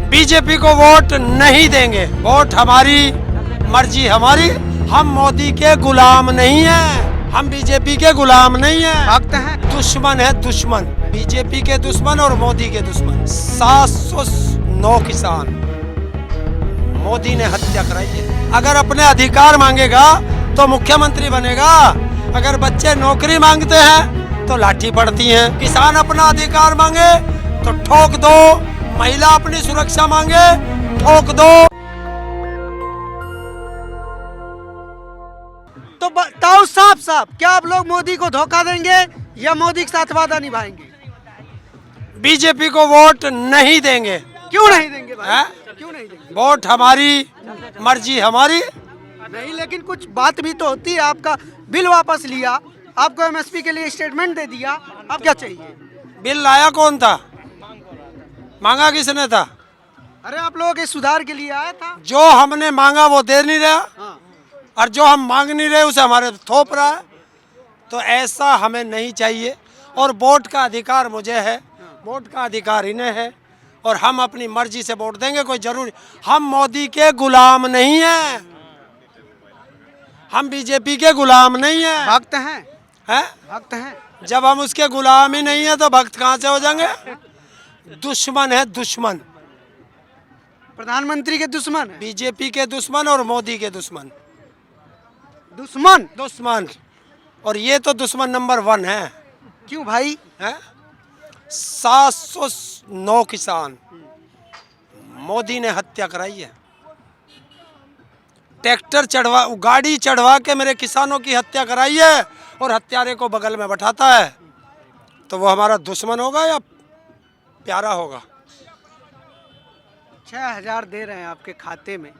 BJP को vote नहीं देंगे। वोट हमारी मर्जी हमारी। हम मोदी के गुलाम नहीं हैं, हम बीजेपी के गुलाम नहीं हैं। भक्त हैं। दुश्मन है दुश्मन, बीजेपी के दुश्मन और मोदी के दुश्मन। 709 किसान मोदी ने हत्या कराई है। अगर अपने अधिकार मांगेगा तो मुख्यमंत्री बनेगा। अगर बच्चे नौकरी मांगते हैं तो लाठी पड़ती है। किसान अपना अधिकार मांगे तो ठोक दो। महिला अपनी सुरक्षा मांगे, ठोक दो। तो बताओ साफ साफ, क्या आप लोग मोदी को धोखा देंगे या मोदी के साथ वादा निभाएंगे? बीजेपी को वोट नहीं देंगे। क्यों नहीं देंगे भाई? हैं? क्यों नहीं देंगे? वोट हमारी मर्जी हमारी। नहीं, लेकिन कुछ बात भी तो होती है। आपका बिल वापस लिया, आपको एमएसपी के लिए स्टेटमेंट दे दिया, अब क्या चाहिए? बिल लाया कौन था? मांगा किसने था? अरे आप लोगों के सुधार के लिए आया था। जो हमने मांगा वो दे नहीं रहा, हाँ। और जो हम मांग नहीं रहे उसे हमारे थोप रहा है। तो ऐसा हमें नहीं चाहिए। और वोट का अधिकार मुझे है, वोट का अधिकार इन्हें है, और हम अपनी मर्जी से वोट देंगे। कोई जरूरी, हम मोदी के गुलाम नहीं हैं, हम बीजेपी के गुलाम नहीं हैं। भक्त हैं। हैं? भक्त हैं। जब हम उसके गुलाम ही नहीं है तो भक्त कहाँ से हो जाएंगे? दुश्मन है दुश्मन, प्रधानमंत्री के दुश्मन है। बीजेपी के दुश्मन और मोदी के दुश्मन। दुश्मन। दुश्मन, और ये तो दुश्मन नंबर 1 है। क्यों भाई? हैं? 709 किसान मोदी ने हत्या कराई है। ट्रैक्टर चढ़वा, गाड़ी चढ़वा के मेरे किसानों की हत्या कराई है, और हत्यारे को बगल में बैठाता है। तो वो हमारा दुश्मन होगा या प्यारा होगा? 6,000 दे रहे हैं आपके खाते में।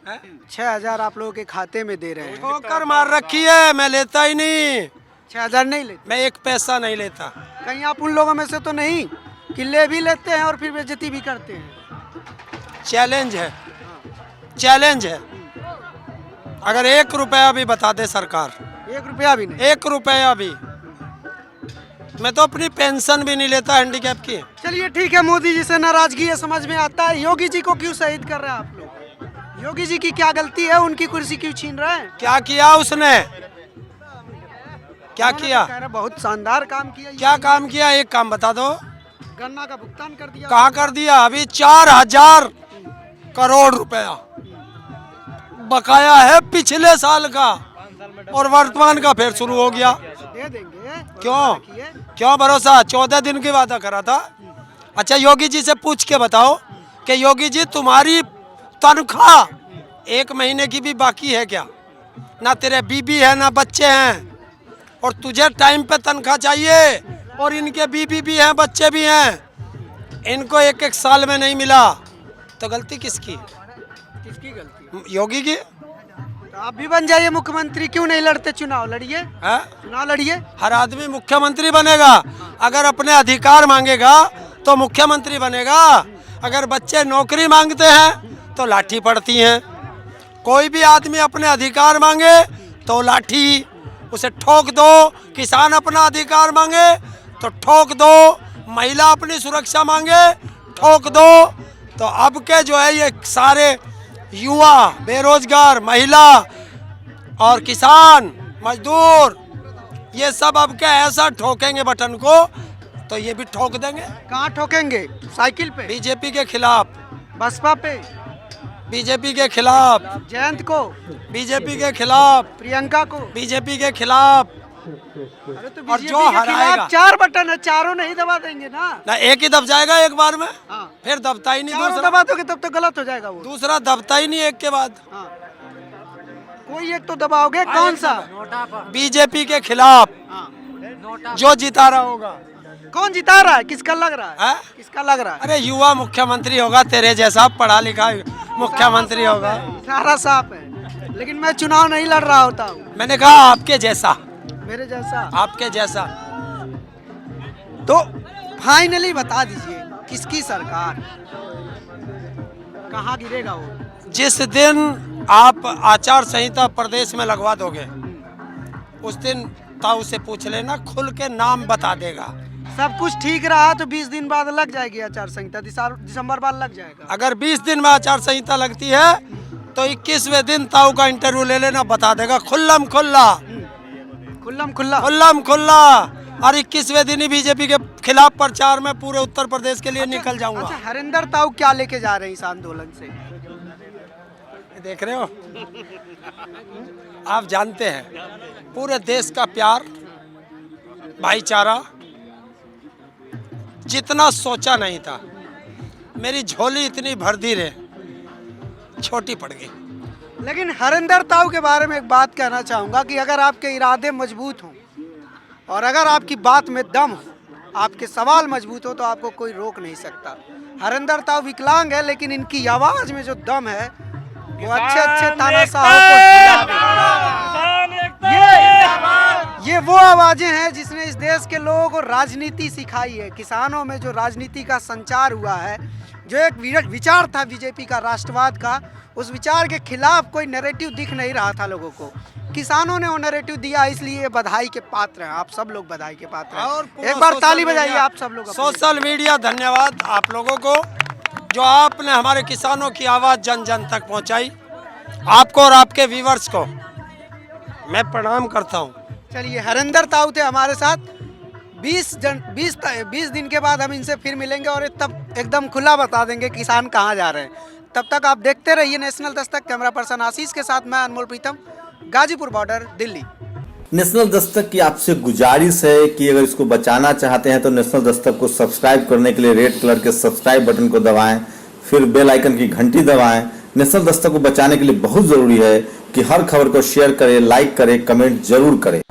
हैं? 6,000 आप लोगों के खाते में दे रहे हैं। ठोकर मार रखी है, मैं लेता ही नहीं। 6,000 नहीं लेते? मैं एक पैसा नहीं लेता। कहीं आप उन लोगों में से तो नहीं कि ले भी लेते हैं और फिर बेइज्जती भी करते हैं? चैलेंज है, चैलेंज है। अगर 1 रुपया भी बता दे सरकार, 1 रुपया भी नहीं? 1 रुपया भी। मैं तो अपनी पेंशन भी नहीं लेता हैंडीकैप की। चलिए ठीक है, मोदी जी से नाराजगी है, समझ में आता है। योगी जी को क्यों शहीद कर रहे हैं आप लोग? योगी जी की क्या गलती है? उनकी कुर्सी क्यों छीन रहे हैं? क्या किया उसने? क्या उन्होंने किया? तो कह रहे बहुत शानदार काम किया। क्या काम किया? एक काम बता दो। गन्ना का भुगतान कर दिया। कहाँ कर दिया? अभी 4,000 करोड़ रुपया बकाया है पिछले साल का, और वर्तमान का फिर शुरू हो गया। दे देंगे। क्यों? रखिए। क्यों भरोसा? 14 दिन की वादा करा था। अच्छा, योगी जी से पूछ के बताओ कि योगी जी तुम्हारी तनख्वाह 1 महीने की भी बाकी है क्या? ना तेरे बीबी है ना बच्चे हैं, और तुझे टाइम पे तनख्वाह चाहिए, और इनके बीबी भी हैं बच्चे भी हैं, इनको 1-1 साल में नहीं मिला। तो गलती किसकी? किसकी गलती? योगी की। तो आप भी बन जाइए मुख्यमंत्री, क्यों नहीं लड़ते? चुनाव लड़िए। है? चुनाव लड़िए। हर आदमी मुख्यमंत्री बनेगा। अगर अपने अधिकार मांगेगा तो मुख्यमंत्री बनेगा। अगर बच्चे नौकरी मांगते हैं तो लाठी पड़ती है। कोई भी आदमी अपने अधिकार मांगे तो लाठी, उसे ठोक दो। किसान अपना अधिकार मांगे तो ठोक दो। महिला अपनी सुरक्षा मांगे, ठोक दो। तो अब के जो है ये सारे युवा, बेरोजगार, महिला और किसान, मजदूर, ये सब अब क्या ऐसा ठोकेंगे बटन को तो ये भी ठोक देंगे। कहाँ ठोकेंगे? साइकिल पे? बीजेपी के खिलाफ, बसपा पे? बीजेपी के खिलाफ, जयंत को? बीजेपी के खिलाफ, प्रियंका को? बीजेपी के खिलाफ। अरे तो और बीजेपी जो के हराएगा, खिलाफ 4 बटन है, चारों नहीं दबा देंगे ना? ना एक ही दब जाएगा एक बार में, हाँ। फिर दबता ही नहीं। चारों दूसरा दबा दोगे तब तो गलत हो जाएगा वो। दूसरा दबता ही नहीं एक के बाद। हाँ। कोई एक तो दबाओगे, कौन सा? बीजेपी के खिलाफ हाँ। जो जिता रहा होगा। कौन जिता रहा है? किसका लग रहा है? है? किसका लग रहा है? अरे युवा मुख्यमंत्री होगा, तेरे जैसा पढ़ा लिखा मुख्यमंत्री होगा। सारा साफ है, लेकिन मैं चुनाव नहीं लड़ रहा होता हूँ। मैंने कहा आपके जैसा, मेरे जैसा। आपके जैसा। तो फाइनली बता दीजिए, किसकी सरकार? कहाँ गिरेगा वो? जिस दिन आप आचार संहिता प्रदेश में लगवा दोगे, उस दिन ताऊ से पूछ लेना, खुल के नाम बता देगा। सब कुछ ठीक रहा तो 20 दिन बाद लग जाएगी आचार संहिता, दिसंबर बाद लग जाएगा। अगर 20 दिन में आचार संहिता लगती है तो 21वें दिन ताऊ का इंटरव्यू ले लेना, बता देगा खुल्लम खुल्ला और 21वें दिन ही बीजेपी के खिलाफ प्रचार में पूरे उत्तर प्रदेश के लिए निकल जाऊंगा। अच्छा, हरिंदर ताऊ क्या लेके जा रहे हैं इस आंदोलन से? देख रहे हो, आप जानते हैं पूरे देश का प्यार, भाईचारा जितना सोचा नहीं था, मेरी झोली इतनी भर दी रे, छोटी पड़ गई। लेकिन हरिंदर ताऊ के बारे में एक बात कहना चाहूँगा कि अगर आपके इरादे मजबूत हों और अगर आपकी बात में दम हो, आपके सवाल मजबूत हो, तो आपको कोई रोक नहीं सकता। हरिंदर ताऊ विकलांग है लेकिन इनकी आवाज़ में जो दम है वो अच्छे तानाशाहों को हिला देगा। ये वो आवाजें हैं जिसने इस देश के लोगों को राजनीति सिखाई है। किसानों में जो राजनीति का संचार हुआ है, जो एक विचार था बीजेपी का, राष्ट्रवाद का, उस विचार के खिलाफ कोई नैरेटिव दिख नहीं रहा था लोगों को। किसानों ने वो नैरेटिव दिया, इसलिए बधाई के पात्र हैं। आप सब लोग बधाई के पात्र हैं। और एक बार ताली बजाइए आप सब लोग। सोशल मीडिया, धन्यवाद आप लोगों को जो आपने हमारे किसानों की आवाज़ जन जन तक पहुंचाई। आपको और आपके व्यूअर्स को मैं प्रणाम करता हूं। चलिए, हरिंदर ताऊ थे हमारे साथ। 20 दिन के बाद हम इनसे फिर मिलेंगे और तब एकदम खुला बता देंगे किसान कहाँ जा रहे हैं। तब तक आप देखते रहिए नेशनल दस्तक। कैमरा पर्सन आशीष के साथ मैं अनमोल प्रीतम, गाजीपुर बॉर्डर, दिल्ली। नेशनल दस्तक की आपसे गुजारिश है कि अगर इसको बचाना चाहते हैं तो नेशनल दस्तक को सब्सक्राइब करने के लिए रेड कलर के सब्सक्राइब बटन को दबाएं, फिर बेल आइकन की घंटी दबाएं। नेशनल दस्तक को बचाने के लिए बहुत जरूरी है कि हर खबर को शेयर करें, लाइक करें, कमेंट जरूर करें।